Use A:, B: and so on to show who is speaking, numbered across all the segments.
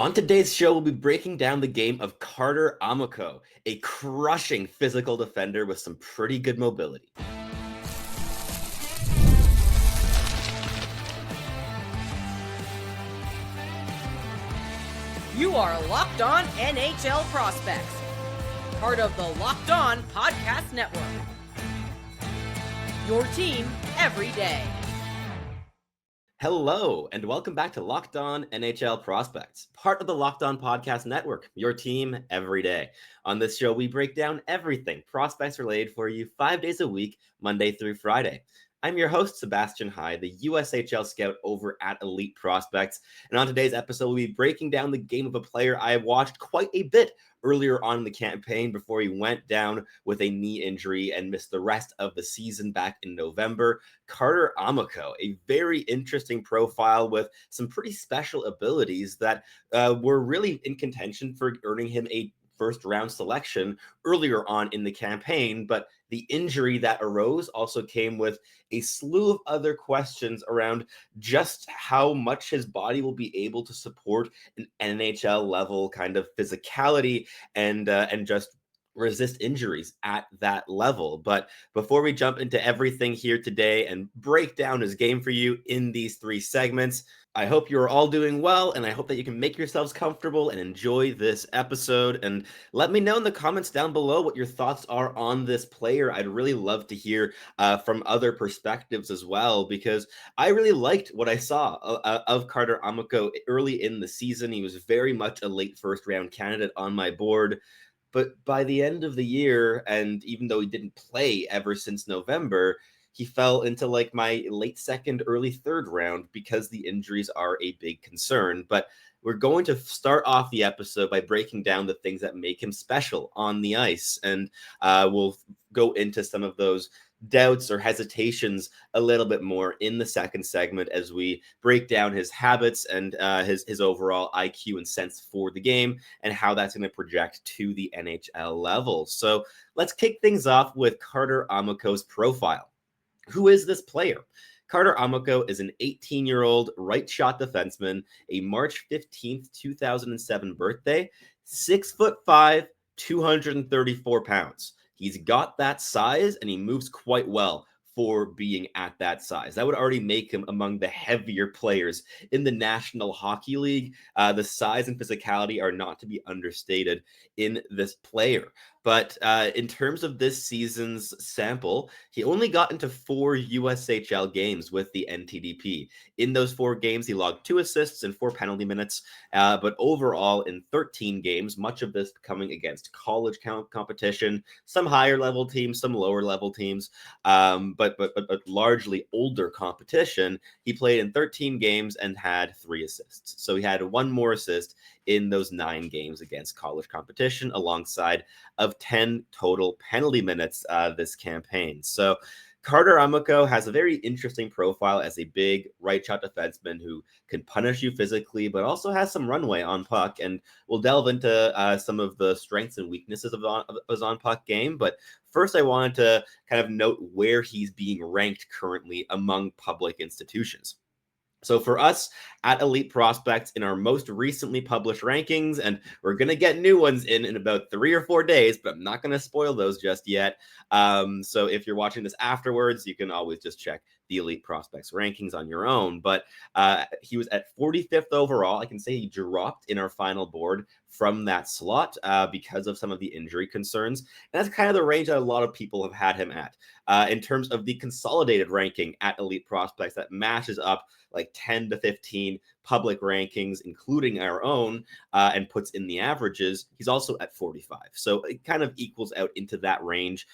A: On today's show, we'll be breaking down the game of Carter Amico, a crushing physical defender with some pretty good mobility.
B: You are Locked On NHL Prospects, part of the Locked On Podcast Network. Your team every day.
A: Hello, and welcome back to Locked On NHL Prospects, part of the Locked On Podcast Network, your team every day. On this show, we break down everything prospects related for you 5 days a week, Monday through Friday. I'm your host, Sebastian Hyde, the USHL scout over at Elite Prospects. And on today's episode, we'll be breaking down the game of a player I watched quite a bit earlier on in the campaign before he went down with a knee injury and missed the rest of the season back in November. Carter Amico, a very interesting profile with some pretty special abilities that were really in contention for earning him a first round selection earlier on in the campaign, but the injury that arose also came with a slew of other questions around just how much his body will be able to support an NHL level kind of physicality and just resist injuries at that level. But before we jump into everything here today and break down his game for you in these three segments, I hope you're all doing well, and I hope that you can make yourselves comfortable and enjoy this episode. And let me know in the comments down below what your thoughts are on this player. I'd really love to hear from other perspectives as well, because I really liked what I saw of Carter Amico early in the season. He was very much a late first round candidate on my board. But by the end of the year, and even though he didn't play ever since November, he fell into like my late second, early third round because the injuries are a big concern. But we're going to start off the episode by breaking down the things that make him special on the ice. And we'll go into some of those doubts or hesitations a little bit more in the second segment as we break down his habits and his overall IQ and sense for the game and how that's going to project to the NHL level. So let's kick things off with Carter Amico's profile. Who is this player? Carter Amico is an 18-year-old right shot defenseman, a March 15th, 2007 birthday, 6'5", 234 pounds. He's got that size and he moves quite well for being at that size. That would already make him among the heavier players in the National Hockey League. The size and physicality are not to be understated in this player. But in terms of this season's sample, he only got into 4 USHL games with the NTDP. In those 4 games, he logged 2 assists and 4 penalty minutes. But overall, in 13 games, much of this coming against college competition, some higher level teams, some lower level teams, but largely older competition, he played in 13 games and had 3 assists. So he had 1 more assist in those 9 games against college competition, alongside of 10 total penalty minutes this campaign. So Carter Amico has a very interesting profile as a big right shot defenseman who can punish you physically, but also has some runway on puck. And we'll delve into some of the strengths and weaknesses of his on puck game. But first, I wanted to kind of note where he's being ranked currently among public institutions. So for us at Elite Prospects, in our most recently published rankings, and we're going to get new ones in about 3 or 4 days, but I'm not going to spoil those just yet. So if you're watching this afterwards, you can always just check the Elite Prospects rankings on your own. But he was at 45th overall. I can say he dropped in our final board from that slot because of some of the injury concerns. And that's kind of the range that a lot of people have had him at. In terms of the consolidated ranking at Elite Prospects, that matches up like 10 to 15 public rankings, including our own, and puts in the averages. He's also at 45. So it kind of equals out into that range.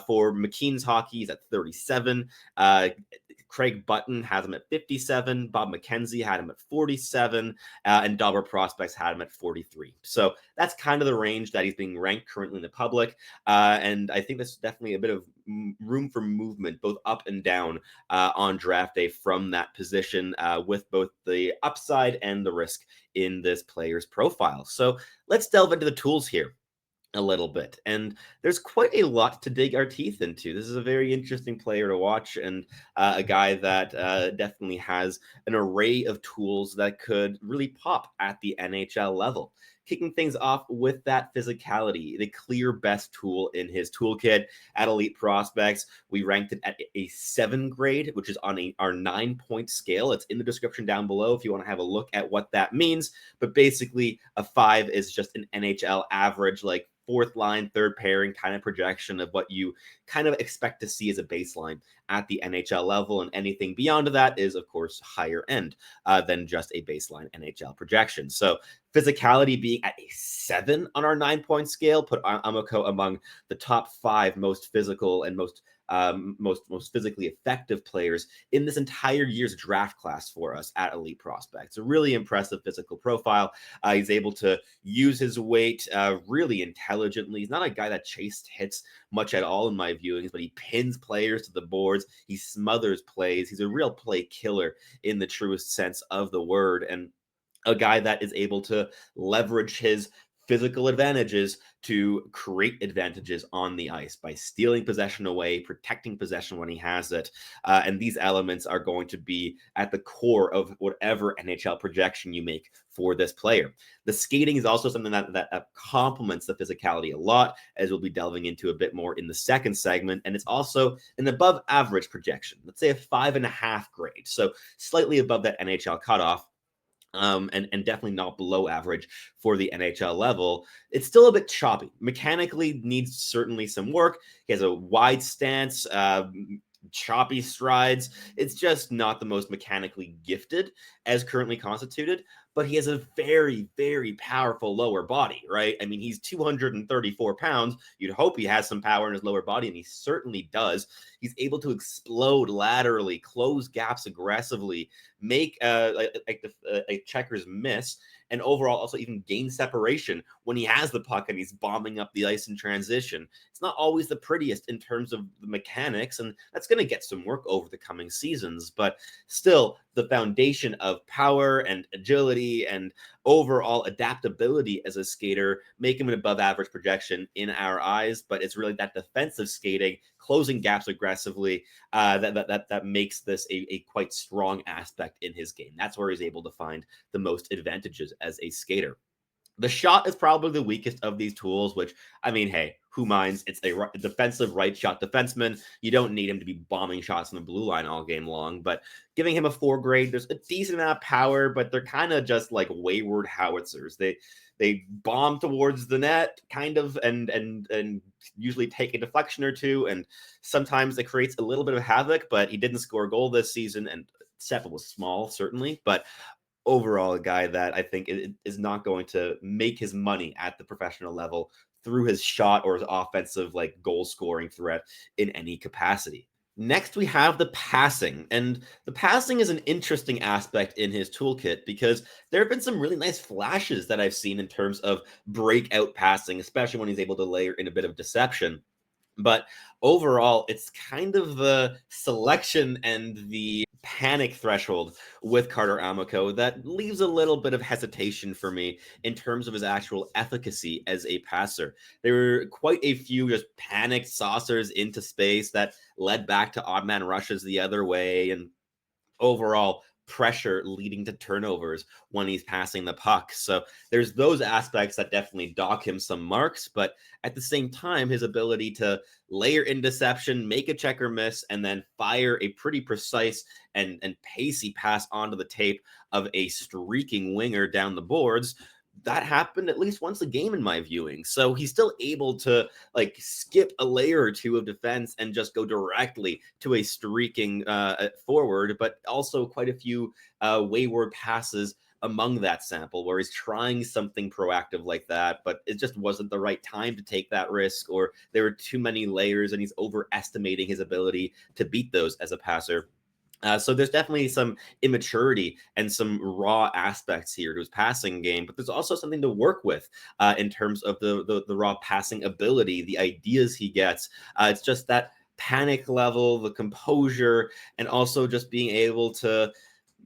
A: For McKean's Hockey, he's at 37. Craig Button has him at 57. Bob McKenzie had him at 47. And Dauber Prospects had him at 43. So that's kind of the range that he's being ranked currently in the public. And I think that's definitely a bit of room for movement, both up and down on draft day from that position, with both the upside and the risk in this player's profile. So let's delve into the tools here. a little bit. And there's quite a lot to dig our teeth into. This is a very interesting player to watch, and a guy that definitely has an array of tools that could really pop at the NHL level. Kicking things off with that physicality, the clear best tool in his toolkit at Elite Prospects. We ranked it at a 7 grade, which is on our 9-point scale. It's in the description down below if you want to have a look at what that means. But basically, a 5 is just an NHL average, like fourth line, third pairing kind of projection of what you kind of expect to see as a baseline at the NHL level. And anything beyond that is, of course, higher end than just a baseline NHL projection. So physicality being at a 7 on our 9-point scale put Amico among the top 5 most physical and most physically effective players in this entire year's draft class for us at Elite Prospects. A really impressive physical profile. He's able to use his weight really intelligently. He's not a guy that chased hits much at all in my viewings, but he pins players to the boards. He smothers plays. He's a real play killer in the truest sense of the word, and a guy that is able to leverage his physical advantages to create advantages on the ice by stealing possession away, protecting possession when he has it. And these elements are going to be at the core of whatever NHL projection you make for this player. The skating is also something that complements the physicality a lot, as we'll be delving into a bit more in the second segment. And it's also an above average projection, let's say a 5.5 grade. So slightly above that NHL cutoff. And definitely not below average for the NHL level. It's still a bit choppy. Mechanically needs certainly some work. He has a wide stance, choppy strides. It's just not the most mechanically gifted as currently constituted, but he has a very, very powerful lower body, right? I mean, he's 234 pounds. You'd hope he has some power in his lower body, and he certainly does. He's able to explode laterally, close gaps aggressively, make checkers miss, and overall also even gain separation when he has the puck and he's bombing up the ice in transition. It's not always the prettiest in terms of the mechanics, and that's going to get some work over the coming seasons, but still the foundation of power and agility and overall adaptability as a skater make him an above average projection in our eyes. But it's really that defensive skating, closing gaps aggressively, that makes this a quite strong aspect in his game. That's where he's able to find the most advantages as a skater. The shot is probably the weakest of these tools, which, I mean, hey, who minds? It's a defensive right shot defenseman. You don't need him to be bombing shots on the blue line all game long, but giving him a 4 grade, there's a decent amount of power, but they're kind of just like wayward howitzers. They bomb towards the net, kind of, and usually take a deflection or two, and sometimes it creates a little bit of havoc, but he didn't score a goal this season, and Seppa was small, certainly, but overall a guy that I think is not going to make his money at the professional level through his shot or his offensive like goal scoring threat in any capacity. Next, we have the passing, and the passing is an interesting aspect in his toolkit because there have been some really nice flashes that I've seen in terms of breakout passing, especially when he's able to layer in a bit of deception. But overall, it's kind of the selection and the panic threshold with Carter Amico that leaves a little bit of hesitation for me in terms of his actual efficacy as a passer. There were quite a few just panicked saucers into space that led back to odd man rushes the other way, and overall pressure leading to turnovers when he's passing the puck. So there's those aspects that definitely dock him some marks, but at the same time, his ability to layer in deception, make a checker miss, and then fire a pretty precise and pacey pass onto the tape of a streaking winger down the boards, that happened at least once a game in my viewing. So he's still able to like skip a layer or two of defense and just go directly to a streaking forward, but also quite a few wayward passes among that sample where he's trying something proactive like that, but it just wasn't the right time to take that risk, or there were too many layers and he's overestimating his ability to beat those as a passer. So there's definitely some immaturity and some raw aspects here to his passing game, but there's also something to work with in terms of the raw passing ability, the ideas he gets. It's just that panic level, the composure, and also just being able to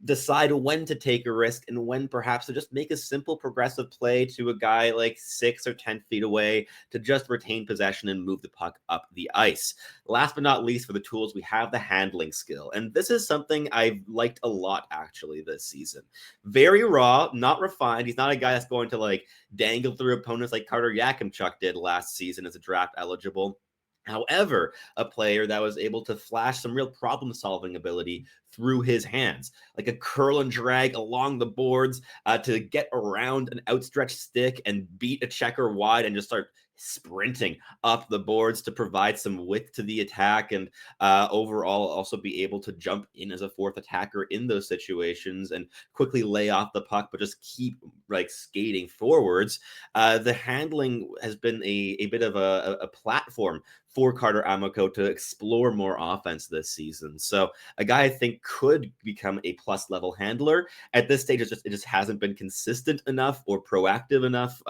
A: decide when to take a risk and when perhaps to just make a simple progressive play to a guy like 6 or 10 feet away to just retain possession and move the puck up the ice. Last but not least, for the tools, we have the handling skill. And this is something I've liked a lot actually this season. Very raw, not refined. He's not a guy that's going to like dangle through opponents like Carter Yakimchuk did last season as a draft eligible. However, a player that was able to flash some real problem solving ability through his hands, like a curl and drag along the boards to get around an outstretched stick and beat a checker wide and just start sprinting up the boards to provide some width to the attack, and overall also be able to jump in as a fourth attacker in those situations and quickly lay off the puck, but just keep like skating forwards. The handling has been a bit of a platform for Carter Amico to explore more offense this season. So a guy I think could become a plus level handler. At this stage, it just hasn't been consistent enough or proactive enough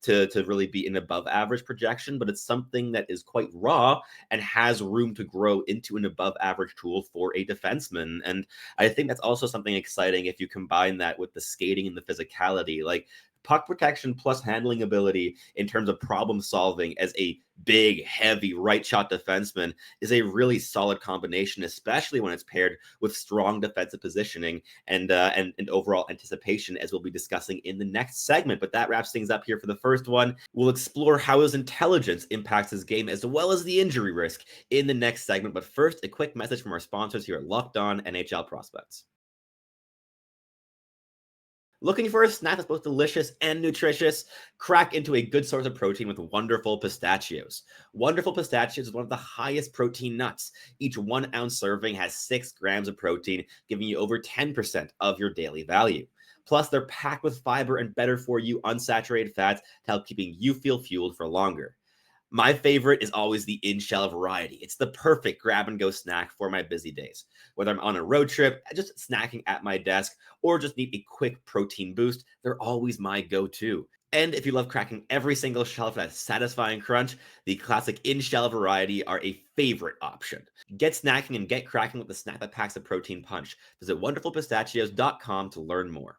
A: to really be an above average projection, but it's something that is quite raw and has room to grow into an above average tool for a defenseman. And I think that's also something exciting if you combine that with the skating and the physicality. Like puck protection plus handling ability in terms of problem solving as a big, heavy right shot defenseman is a really solid combination, especially when it's paired with strong defensive positioning and overall anticipation, as we'll be discussing in the next segment. But that wraps things up here for the first one. We'll explore how his intelligence impacts his game as well as the injury risk in the next segment. But first, a quick message from our sponsors here at Locked On NHL Prospects. Looking for a snack that's both delicious and nutritious? Crack into a good source of protein with Wonderful Pistachios. Wonderful Pistachios is one of the highest protein nuts. Each 1 ounce serving has 6 grams of protein, giving you over 10% of your daily value. Plus, they're packed with fiber and better for you unsaturated fats to help keeping you feel fueled for longer. My favorite is always the in-shell variety. It's the perfect grab-and-go snack for my busy days. Whether I'm on a road trip, just snacking at my desk, or just need a quick protein boost, they're always my go-to. And if you love cracking every single shell for that satisfying crunch, the classic in-shell variety are a favorite option. Get snacking and get cracking with the snack that packs a protein punch. Visit wonderfulpistachios.com to learn more.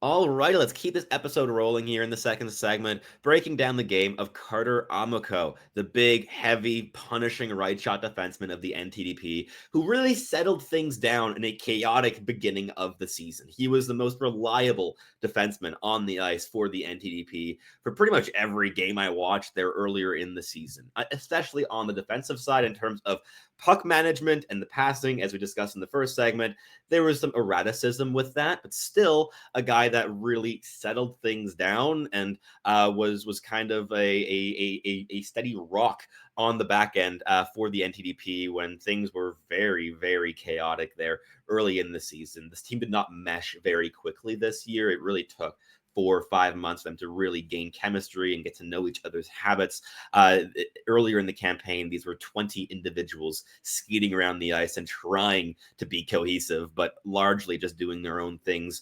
A: All right, let's keep this episode rolling here in the second segment, breaking down the game of Carter Amico, the big, heavy, punishing right shot defenseman of the NTDP, who really settled things down in a chaotic beginning of the season. He was the most reliable defenseman on the ice for the NTDP for pretty much every game I watched there earlier in the season, especially on the defensive side in terms of puck management and the passing, as we discussed in the first segment. There was some erraticism with that, but still a guy that really settled things down and was kind of a steady rock on the back end for the NTDP when things were very, very chaotic there early in the season. This team did not mesh very quickly this year. It really took 4 or 5 months for them to really gain chemistry and get to know each other's habits. Earlier in the campaign, these were 20 individuals skating around the ice and trying to be cohesive, but largely just doing their own things,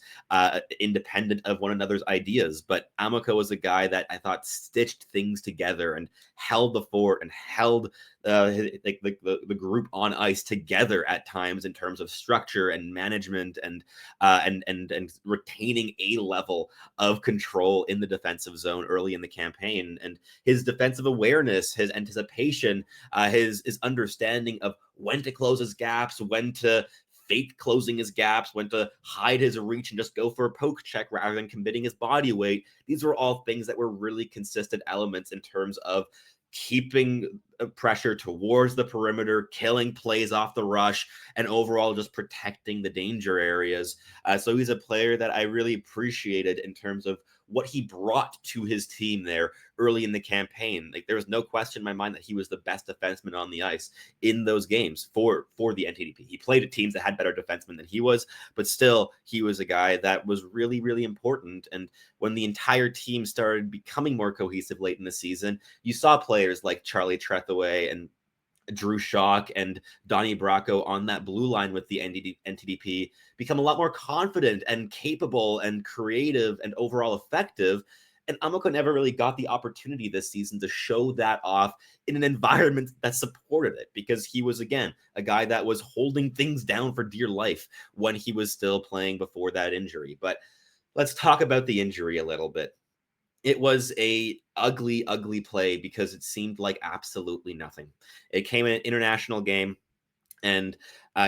A: independent of one another's ideas. But Amico was a guy that I thought stitched things together and held the fort and held the group on ice together at times in terms of structure and management and retaining a level of control in the defensive zone early in the campaign. And his defensive awareness, his anticipation, his understanding of when to close his gaps, when to fake closing his gaps, when to hide his reach and just go for a poke check rather than committing his body weight. These were all things that were really consistent elements in terms of keeping pressure towards the perimeter, killing plays off the rush, and overall just protecting the danger areas. So he's a player that I really appreciated in terms of what he brought to his team there early in the campaign. Like there was no question in my mind that he was the best defenseman on the ice in those games for the NTDP. He played at teams that had better defensemen than he was, but still he was a guy that was really, really important. And when the entire team started becoming more cohesive late in the season, you saw players like Charlie Trethaway and Drew Schock and Donnie Bracco on that blue line with the NTDP become a lot more confident and capable and creative and overall effective. And Amico never really got the opportunity this season to show that off in an environment that supported it, because he was, again, a guy that was holding things down for dear life when he was still playing before that injury. But let's talk about the injury a little bit. It was a ugly, ugly play because it seemed like absolutely nothing. It came in an international game, and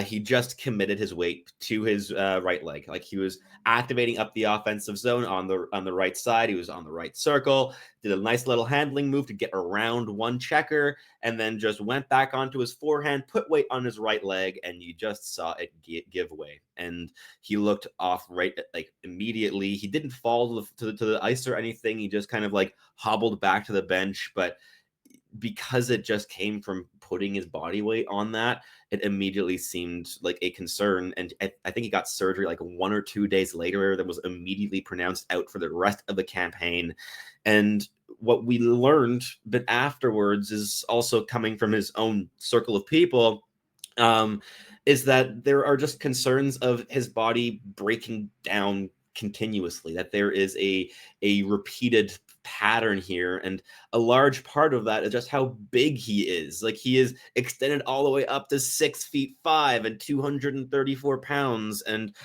A: he just committed his weight to his right leg. Like, he was activating up the offensive zone on the right side. He was on the right circle, did a nice little handling move to get around one checker, and then just went back onto his forehand, put weight on his right leg, and you just saw it give way. And he looked off right, like, immediately. He didn't fall to the ice or anything. He just kind of like hobbled back to the bench, but because it just came from putting his body weight on that, it immediately seemed like a concern. And I think he got surgery like 1 or 2 days later that was immediately pronounced out for the rest of the campaign. And what we learned but afterwards is also coming from his own circle of people, is that there are just concerns of his body breaking down continuously, that there is a repeated pattern here, and a large part of that is just how big he is. Like, he is extended all the way up to 6'5" and 234 pounds. And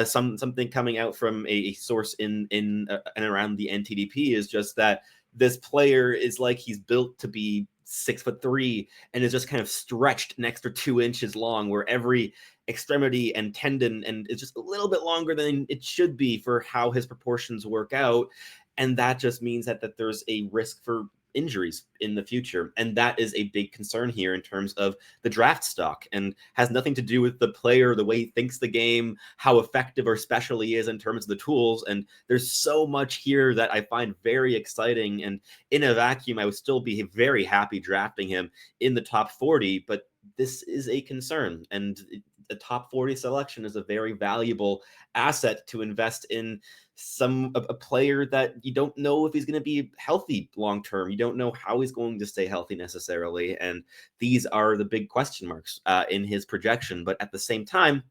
A: something coming out from a source in and around the NTDP is just that this player is like he's built to be 6'3" and is just kind of stretched an extra 2 inches long, where every extremity and tendon and is just a little bit longer than it should be for how his proportions work out. And that just means that there's a risk for injuries in the future. And that is a big concern here in terms of the draft stock, and has nothing to do with the player, the way he thinks the game, how effective or special he is in terms of the tools. And there's so much here that I find very exciting. And in a vacuum, I would still be very happy drafting him in the top 40, but this is a concern. And the top 40 selection is a very valuable asset to invest in a player that you don't know if he's going to be healthy long term. You don't know how he's going to stay healthy necessarily, and these are the big question marks in his projection. But at the same time,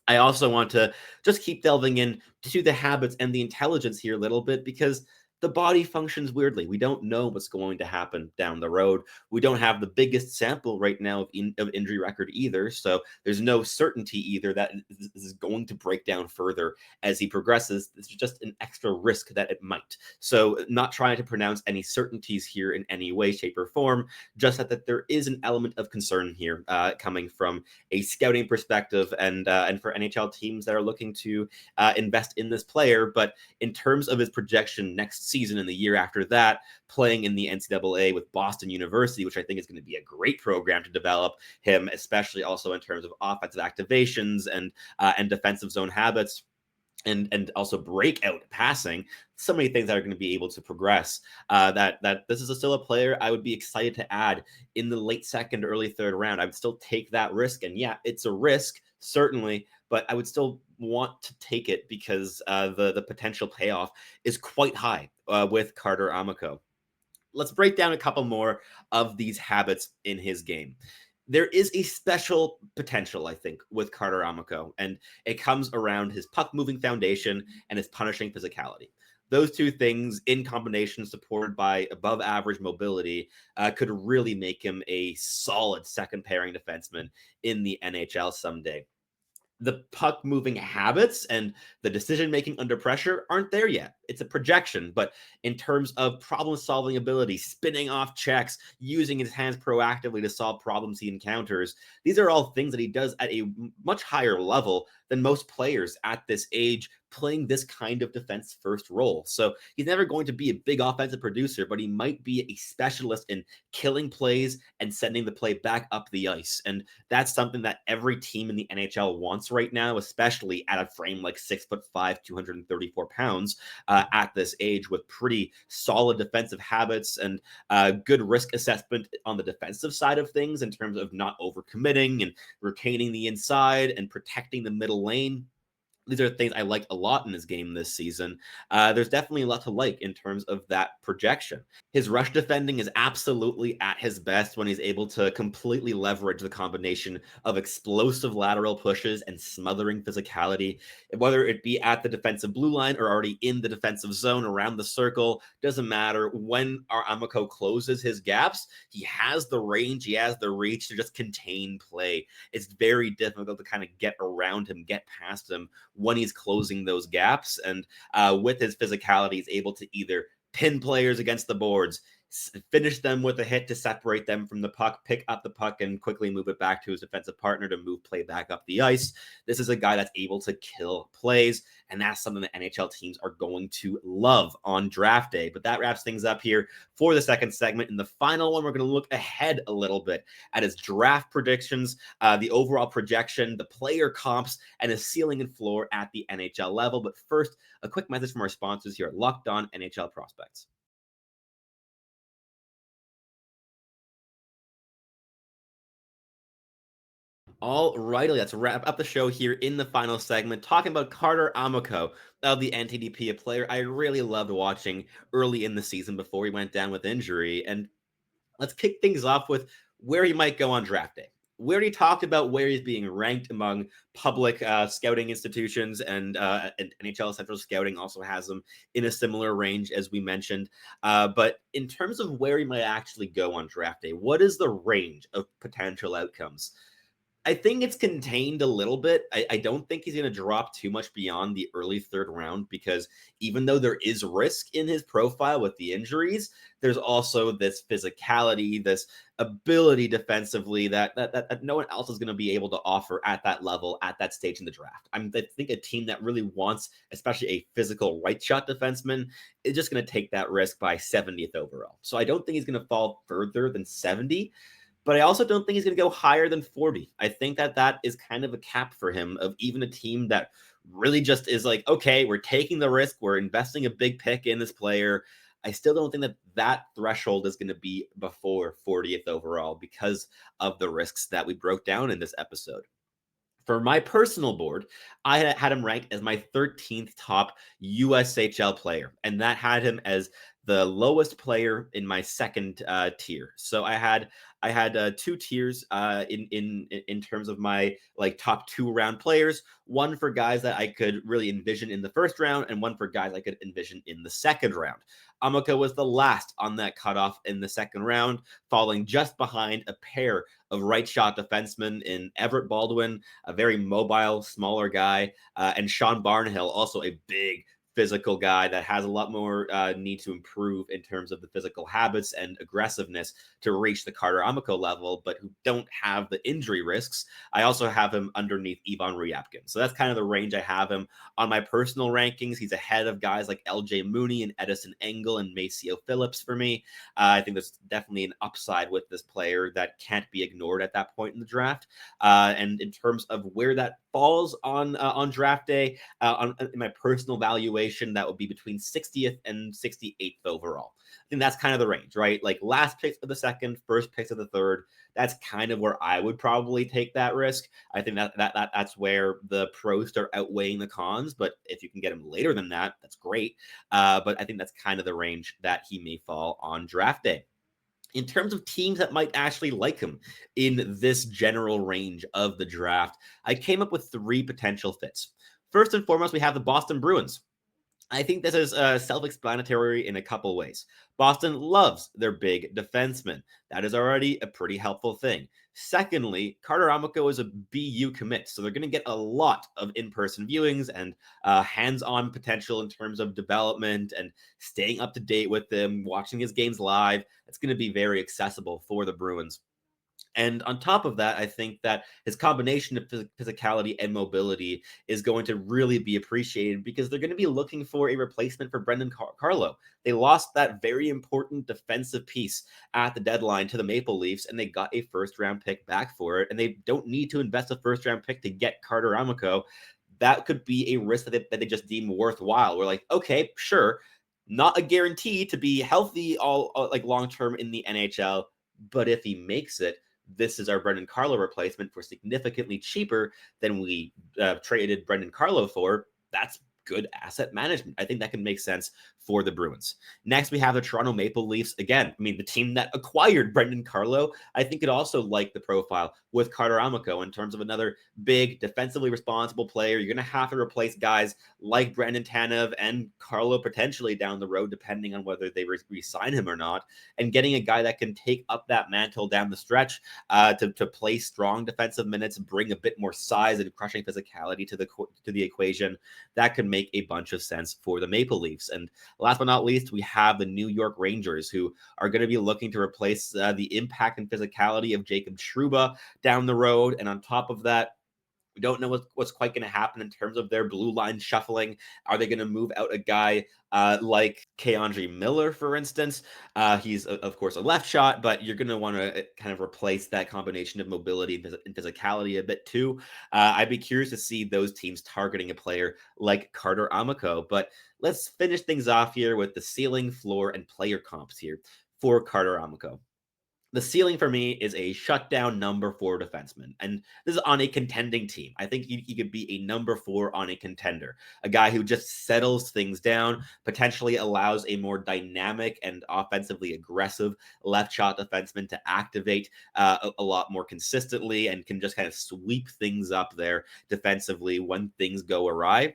A: I also want to just keep delving in to the habits and the intelligence here a little bit, because the body functions weirdly. We don't know what's going to happen down the road. We don't have the biggest sample right now of injury record either. So there's no certainty either that this is going to break down further as he progresses. It's just an extra risk that it might. So not trying to pronounce any certainties here in any way, shape, or form, just that there is an element of concern here coming from a scouting perspective, and for NHL teams that are looking to invest in this player. But in terms of his projection next season and the year after that, playing in the NCAA with Boston University, which I think is going to be a great program to develop him, especially also in terms of offensive activations and defensive zone habits, and also breakout passing. So many things that are going to be able to progress. That this is still a player I would be excited to add in the late second, early third round. I would still take that risk, and yeah, it's a risk certainly, but I would still want to take it because the potential payoff is quite high with Carter Amico. Let's break down a couple more of these habits in his game. There is a special potential, I think, with Carter Amico, and it comes around his puck-moving foundation and his punishing physicality. Those two things, in combination, supported by above-average mobility, could really make him a solid second-pairing defenseman in the NHL someday. The puck moving habits and the decision making under pressure aren't there yet. It's a projection, but in terms of problem solving ability, spinning off checks, using his hands proactively to solve problems he encounters, these are all things that he does at a much higher level than most players at this age playing this kind of defense first role. So he's never going to be a big offensive producer, but he might be a specialist in killing plays and sending the play back up the ice. And that's something that every team in the NHL wants right now, especially at a frame like 6'5", 234 pounds at this age, with pretty solid defensive habits and good risk assessment on the defensive side of things in terms of not overcommitting and retaining the inside and protecting the middle lane. these are things I liked a lot in his game this season. There's definitely a lot to like in terms of that projection. His rush defending is absolutely at his best when he's able to completely leverage the combination of explosive lateral pushes and smothering physicality, whether it be at the defensive blue line or already in the defensive zone around the circle. Doesn't matter. When our Amico closes his gaps, he has the range, he has the reach to just contain play. It's very difficult to kind of get around him, get past him when he's closing those gaps. And with his physicality, he's able to either pin players against the boards, finish them with a hit to separate them from the puck, pick up the puck and quickly move it back to his defensive partner to move play back up the ice. This is a guy that's able to kill plays, and that's something that NHL teams are going to love on draft day. But that wraps things up here for the second segment. In the final one, we're going to look ahead a little bit at his draft predictions, the overall projection, the player comps, and his ceiling and floor at the NHL level. But first, a quick message from our sponsors here at Locked On NHL Prospects. All righty, let's wrap up the show here in the final segment, talking about Carter Amico of the NTDP, a player I really loved watching early in the season before he went down with injury. And let's kick things off with where he might go on draft day. We already talked about where he's being ranked among public scouting institutions, and NHL Central Scouting also has him in a similar range, as we mentioned. But in terms of where he might actually go on draft day, what is the range of potential outcomes? I think it's contained a little bit. I don't think he's going to drop too much beyond the early third round, because even though there is risk in his profile with the injuries, there's also this physicality, this ability defensively that no one else is going to be able to offer at that level, at that stage in the draft. I think a team that really wants, especially a physical right shot defenseman, is just going to take that risk by 70th overall. So I don't think he's going to fall further than 70. But I also don't think he's going to go higher than 40. I think that is kind of a cap for him, of even a team that really just is like, okay, we're taking the risk, we're investing a big pick in this player. I still don't think that threshold is going to be before 40th overall because of the risks that we broke down in this episode. For my personal board, I had him ranked as my 13th top USHL player, and that had him as the lowest player in my second tier. So I had two tiers in terms of my like top 2 round players. One for guys that I could really envision in the first round, and one for guys I could envision in the second round. Amico was the last on that cutoff in the second round, falling just behind a pair of right shot defensemen in Everett Baldwin, a very mobile, smaller guy, and Sean Barnhill, also a big physical guy that has a lot more need to improve in terms of the physical habits and aggressiveness to reach the Carter Amico level, but who don't have the injury risks. I also have him underneath Ivan Ryabkin. So that's kind of the range I have him. On my personal rankings, he's ahead of guys like LJ Mooney and Edison Engel and Maceo Phillips for me. I think there's definitely an upside with this player that can't be ignored at that point in the draft. And in terms of where that falls on draft day, in my personal valuation, that would be between 60th and 68th overall. I think that's kind of the range, right? Like last picks of the second, first picks of the third. That's kind of where I would probably take that risk. I think that's where the pros start outweighing the cons. But if you can get him later than that, that's great. But I think that's kind of the range that he may fall on draft day. In terms of teams that might actually like him in this general range of the draft, I came up with 3 potential fits. First and foremost, we have the Boston Bruins. I think this is self-explanatory in a couple ways. Boston loves their big defenseman. That is already a pretty helpful thing. Secondly, Carter Amico is a BU commit, so they're going to get a lot of in-person viewings and hands-on potential in terms of development and staying up to date with them, watching his games live. It's going to be very accessible for the Bruins. And on top of that, I think that his combination of physicality and mobility is going to really be appreciated, because they're going to be looking for a replacement for Brendan Carlo. They lost that very important defensive piece at the deadline to the Maple Leafs, and they got a first-round pick back for it, and they don't need to invest a first-round pick to get Carter Amico. That could be a risk that they just deem worthwhile. We're like, okay, sure, not a guarantee to be healthy all like long-term in the NHL, but if he makes it, this is our Brendan Carlo replacement for significantly cheaper than we traded Brendan Carlo for, that's good asset management. I think that can make sense for the Bruins. Next, we have the Toronto Maple Leafs. Again, I mean, the team that acquired Brendan Carlo, I think could also like the profile with Carter Amico in terms of another big, defensively responsible player. You're going to have to replace guys like Brandon Tanev and Carlo potentially down the road, depending on whether they re-sign him or not. And getting a guy that can take up that mantle down the stretch to play strong defensive minutes, bring a bit more size and crushing physicality to the equation, that could make a bunch of sense for the Maple Leafs. And last but not least, we have the New York Rangers, who are going to be looking to replace the impact and physicality of Jacob Trouba down the road. And on top of that, we don't know what's quite going to happen in terms of their blue line shuffling. Are they going to move out a guy like Keandre Miller, for instance? He's, of course, a left shot, but you're going to want to kind of replace that combination of mobility and physicality a bit too. I'd be curious to see those teams targeting a player like Carter Amico. But let's finish things off here with the ceiling, floor, and player comps here for Carter Amico. The ceiling for me is a shutdown number 4 defenseman. And this is on a contending team. I think he could be a number 4 on a contender, a guy who just settles things down, potentially allows a more dynamic and offensively aggressive left shot defenseman to activate a lot more consistently and can just kind of sweep things up there defensively when things go awry.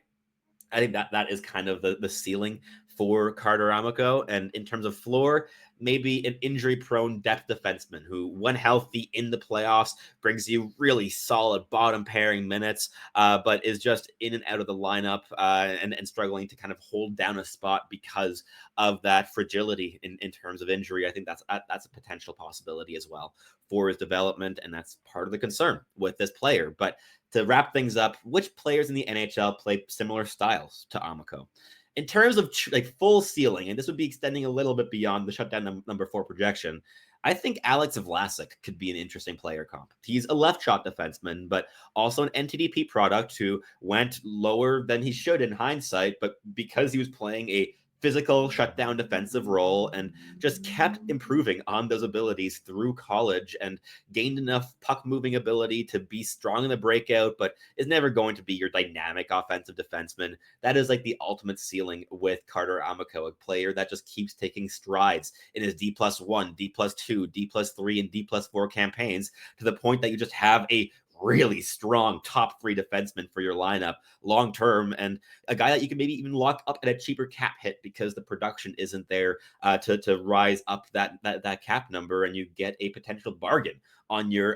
A: I think that is kind of the ceiling for Carter Amico. And in terms of floor, maybe an injury-prone depth defenseman who, when healthy in the playoffs, brings you really solid bottom pairing minutes, but is just in and out of the lineup and struggling to kind of hold down a spot because of that fragility in terms of injury. I think that's a potential possibility as well for his development, and that's part of the concern with this player. But to wrap things up, which players in the NHL play similar styles to Amico? In terms of like full ceiling, and this would be extending a little bit beyond the shutdown number 4 projection, I think Alex Vlasic could be an interesting player comp. He's a left shot defenseman, but also an NTDP product who went lower than he should in hindsight, but because he was playing a physical shutdown defensive role and just kept improving on those abilities through college and gained enough puck moving ability to be strong in the breakout, but is never going to be your dynamic offensive defenseman. That is like the ultimate ceiling with Carter Amico, a player that just keeps taking strides in his D+1, D+2, D+3, and D+4 campaigns to the point that you just have a really strong top 3 defenseman for your lineup long term, and a guy that you can maybe even lock up at a cheaper cap hit because the production isn't there to rise up that cap number, and you get a potential bargain on your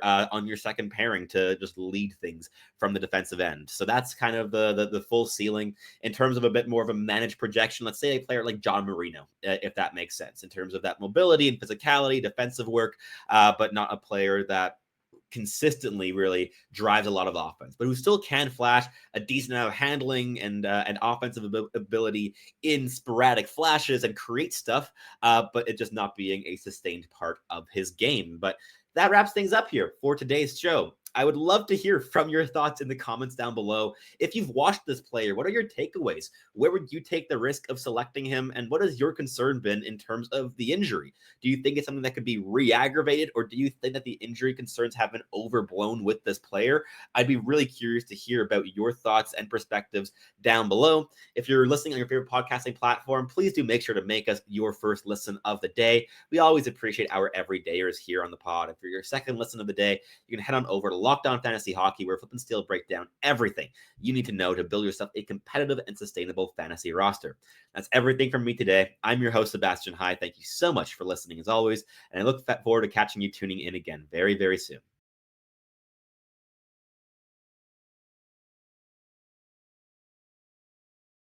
A: second pairing to just lead things from the defensive end. So that's kind of the full ceiling. In terms of a bit more of a managed projection, let's say a player like John Marino, if that makes sense, in terms of that mobility and physicality, defensive work, but not a player that consistently really drives a lot of offense, but who still can flash a decent amount of handling and offensive ability in sporadic flashes and create stuff, but it just not being a sustained part of his game. But that wraps things up here for today's show. I would love to hear from your thoughts in the comments down below. If you've watched this player, what are your takeaways? Where would you take the risk of selecting him? And what has your concern been in terms of the injury? Do you think it's something that could be re-aggravated, or do you think that the injury concerns have been overblown with this player? I'd be really curious to hear about your thoughts and perspectives down below. If you're listening on your favorite podcasting platform, please do make sure to make us your first listen of the day. We always appreciate our everydayers here on the pod. And for your second listen of the day, you can head on over to Locked On Fantasy Hockey, where Flip and Steel break down everything you need to know to build yourself a competitive and sustainable fantasy roster. That's everything from me today. I'm your host, Sebastian High. Thank you so much for listening as always, and I look forward to catching you tuning in again very, very soon.